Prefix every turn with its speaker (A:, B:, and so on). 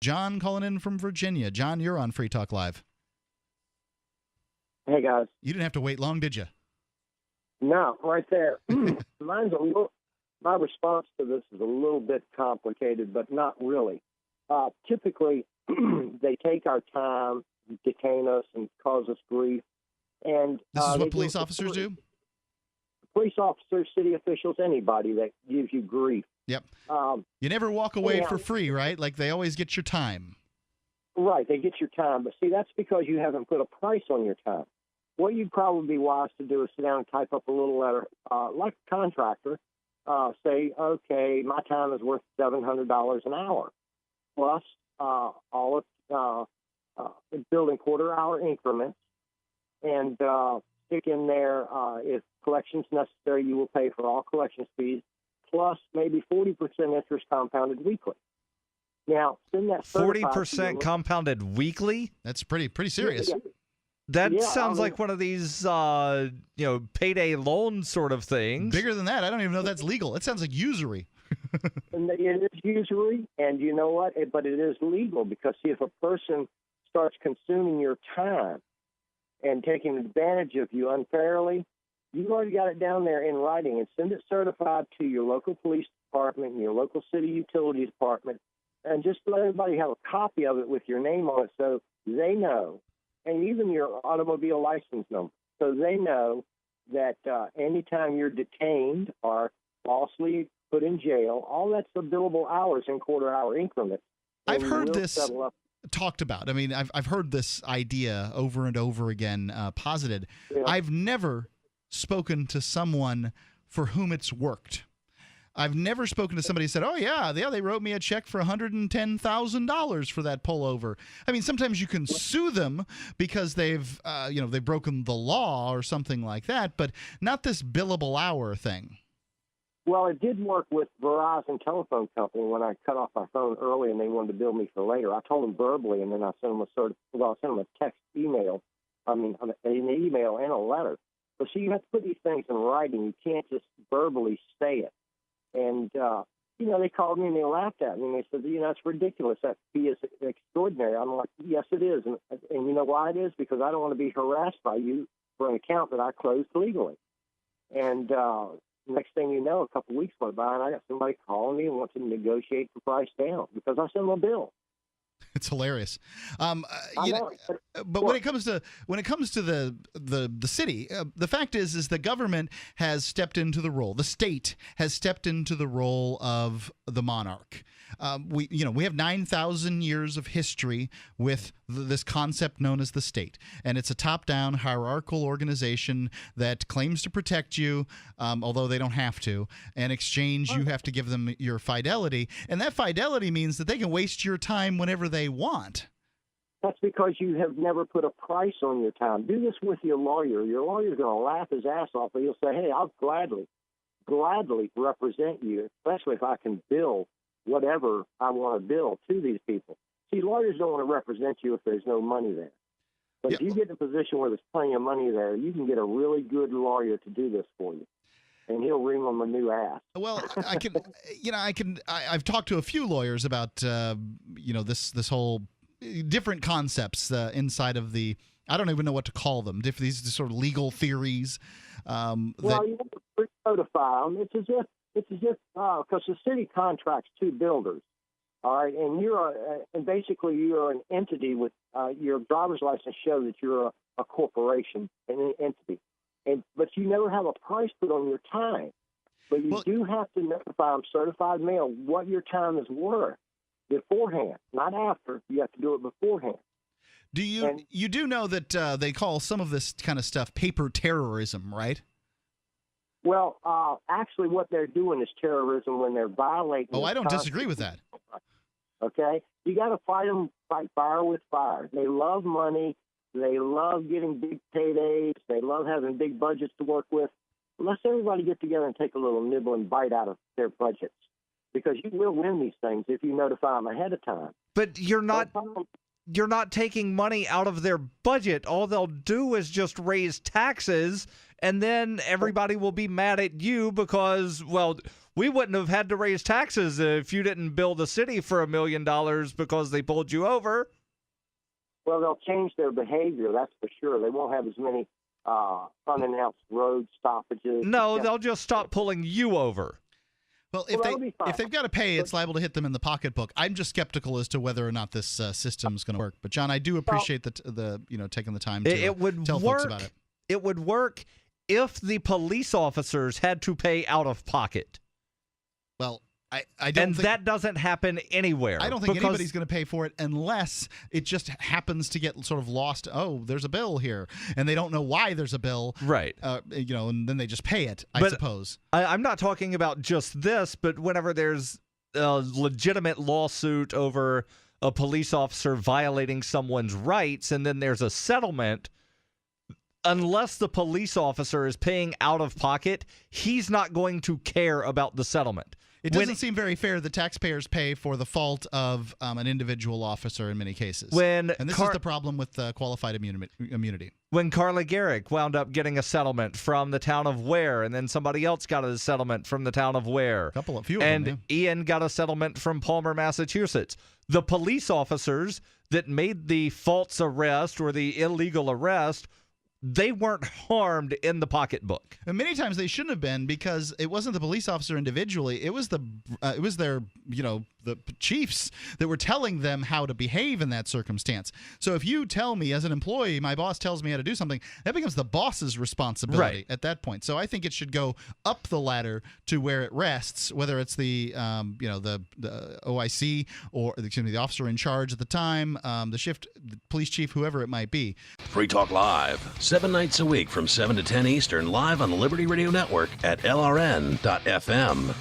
A: John calling in from Virginia. John, you're on Free Talk Live.
B: Hey, guys.
A: You didn't have to wait long, did you?
B: No, right there. My response to this is a little bit complicated, but not really. Typically, they take our time, detain us, and cause us grief. And
A: this is what police officers do?
B: Police officers, city officials, anybody that gives you grief.
A: Yep. You never walk away for free, right? Like they always get your time.
B: Right, they get your time. But see, that's because you haven't put a price on your time. What you'd probably be wise to do is sit down and type up a little letter, like a contractor, say, okay, my time is worth $700 an hour, plus all of building quarter-hour increments, and stick in there, if collections necessary, you will pay for all collections fees, plus maybe 40% interest compounded weekly. Now, send that
C: 40% compounded weekly?
A: That's pretty serious.
B: Yeah.
C: That sounds like one of these, payday loan sort of things.
A: Bigger than that. I don't even know if that's legal. It sounds like usury.
B: And it is usury, and you know what? But it is legal because, see, if a person starts consuming your time and taking advantage of you unfairly, you've already got it down there in writing, and send it certified to your local police department and your local city utilities department, and just let everybody have a copy of it with your name on it so they know, and even your automobile license number, so they know that anytime you're detained or falsely put in jail, all that's the billable hours in quarter-hour increments.
A: I've heard this talked about. I mean, I've heard this idea over and over again posited. Yeah. I've never spoken to someone for whom it's worked. I've never spoken to somebody who said, oh, yeah, they wrote me a check for $110,000 for that pullover. I mean, sometimes you can sue them because they've broken the law or something like that, but not this billable hour thing.
B: Well, it did work with Verizon Telephone Company when I cut off my phone early and they wanted to bill me for later. I told them verbally, and then I sent them a text email. An email and a letter. But see, you have to put these things in writing. You can't just verbally say it. And, they called me and they laughed at me. And they said, it's ridiculous. That fee is extraordinary. I'm like, yes, it is. And you know why it is? Because I don't want to be harassed by you for an account that I closed legally. And next thing you know, a couple of weeks went by, and I got somebody calling me and wanting to negotiate the price down because I sent them a bill.
A: It's hilarious, but when it comes to the city, the fact is the government has stepped into the role. The state has stepped into the role of the monarch. We have 9,000 years of history with this concept known as the state, and it's a top-down hierarchical organization that claims to protect you, although they don't have to. In exchange, you have to give them your fidelity, and that fidelity means that they can waste your time whenever they want.
B: That's because you have never put a price on your time. Do this with your lawyer. Your lawyer's going to laugh his ass off, but he'll say, hey, I'll gladly represent you, especially if I can bill whatever I want to bill to these people. See, lawyers don't want to represent you if there's no money there. But if you get in a position where there's plenty of money there, you can get a really good lawyer to do this for you. And he'll ring them a new ass.
A: Well, I've talked to a few lawyers about, this whole different concepts inside of the, I don't even know what to call them, these sort of legal theories.
B: You have to pre-codify them. It's as if, because the city contracts to builders, all right, and basically you're an entity with your driver's license show that you're a corporation, an entity. But you never have a price put on your time. But you do have to notify them, certified mail, what your time is worth beforehand, not after. You have to do it beforehand.
A: You do know that they call some of this kind of stuff paper terrorism, right?
B: Well, actually, what they're doing is terrorism when they're violating.
A: Oh, I don't disagree with that.
B: Okay, you got to fight fire with fire. They love money. They love getting big paydays. They love having big budgets to work with. Let's everybody get together and take a little nibble and bite out of their budgets, because you will win these things if you notify them ahead of time.
C: But you're not you're not taking money out of their budget. All they'll do is just raise taxes, and then everybody will be mad at you because, well, we wouldn't have had to raise taxes if you didn't bill the city for $1 million because they pulled you over.
B: Well, they'll change their behavior, that's for sure. They won't have as many unannounced road stoppages.
C: No, they'll just stop pulling you over.
A: Well, if they've got to pay, it's liable to hit them in the pocketbook. I'm just skeptical as to whether or not this system is going to work. But John, I do appreciate the taking the time to tell folks about it.
C: It would work if the police officers had to pay out of pocket.
A: Well, I don't think
C: that doesn't happen anywhere.
A: I don't think anybody's going to pay for it unless it just happens to get sort of lost. Oh, there's a bill here, and they don't know why there's a bill,
C: right?
A: And then they just pay it. I suppose.
C: I'm not talking about just this, but whenever there's a legitimate lawsuit over a police officer violating someone's rights, and then there's a settlement. Unless the police officer is paying out of pocket, he's not going to care about the settlement.
A: It doesn't seem very fair that taxpayers pay for the fault of an individual officer in many cases. And this is the problem with qualified immunity.
C: When Carla Garrick wound up getting a settlement from the town of Ware, and then somebody else got a settlement from the town of Ware.
A: A few of them,
C: and Ian got a settlement from Palmer, Massachusetts. The police officers that made the false arrest or the illegal arrest, they weren't harmed in the pocketbook.
A: And many times they shouldn't have been, because it wasn't the police officer individually. It was their the chiefs that were telling them how to behave in that circumstance. So if you tell me as an employee, my boss tells me how to do something, that becomes the boss's responsibility at that point. So I think it should go up the ladder to where it rests, whether it's the OIC or the officer in charge at the time, the police chief, whoever it might be.
D: Free Talk Live, 7 nights a week from 7 to 10 Eastern, live on the Liberty Radio Network at LRN.FM.